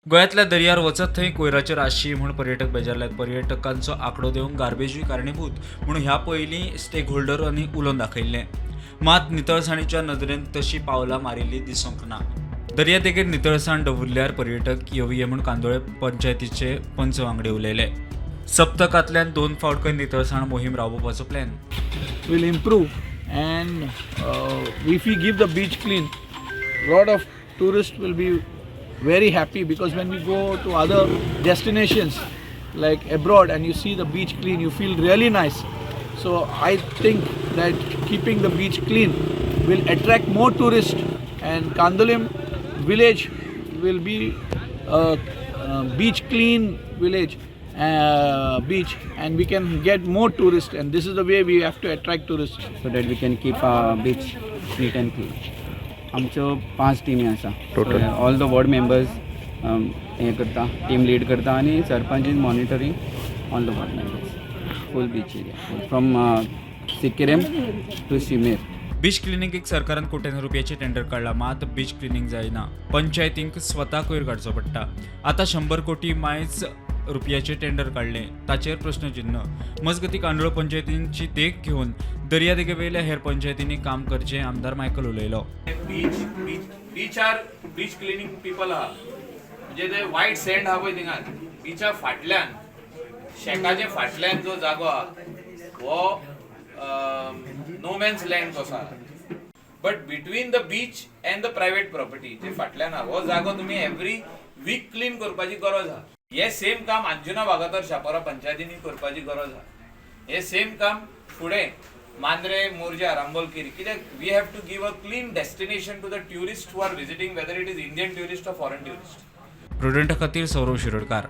गोव्यातल्या दर्यार वचत थंय कोयराचे राशी म्हणून पर्यटक बेजारल्यात. पर्यटकांचो आंकडो देवंक गार्बेजूय कारणीभूत म्हणून ह्या पयलीं स्टेक होल्डरांनी उलोवन दाखयल्लें. मात नितळसाणीच्या नदरेन तशी पावलां मारिल्ली दिसूंक ना. दर्यादेगेर नितळसाण दवरल्यार पर्यटक येवये म्हूण कांदोळे पंचायतीचे पंच वांगडी उलयले. सप्तकांतल्यान 2 फावट खंय नितळसाण मोहीम राबोवपाचो plan. will improve and if we give the beach clean, lot of tourists will be very happy because when we go to other destinations like abroad and you see the beach clean, you feel really nice. So I think that keeping the beach clean will attract more tourists and Kandolim village will be a beach clean village. Beach and we can get more tourists and this is the way we have to attract tourists so that we can keep our beach neat and clean. आमच्यो 5 टिमी आसा total. All the ward members हे करता, team lead करता आनी sarpanch is monitoring all the ward members full beach area from Sinquerim to Shimer. Beach क्लिनिंगेक सरकारान कोट्यांनी रुपयाचे टेंडर काढला, मात बीच क्लिनिंग जायना. पंचायतींक स्वता कोयर काडचो पडटा. आता 100 कोटी मायज रुपयाचे टेंडर काढले, ताचेर प्रश्नचिन्ह. मजगती कांदोळ पंचायतींची देख घेवन दर्यादेगेवेल्या हेर पंचायतींनी काम करचे आमदार मायकल उलयलो. बीच क्लिनिंग पीपल आहा म्हणजे ते वायट सँड आहा पळय थिंगा बीचा फाटल्यान शेकाचे फाटल्यान जो जागो आहा हो नो मॅन्स लँड कसो आहा. But between the beach and the private property जे फाटल्यान आहा हो जागो तुमी एवरी वीक क्लीन करपाची गरज आहा. हे सेम काम अंजुना वागातोर शापोरा पंचायतींनी करपाची गरज आहा. हे सेम काम फुडें मांद्रे, मोरजा, रांबोलकेरी कित्याक we have to give a clean destination to the tourist who are visiting whether it is Indian tourist or foreign tourist. प्रुडंटा खातीर सौरव शिरोडकार.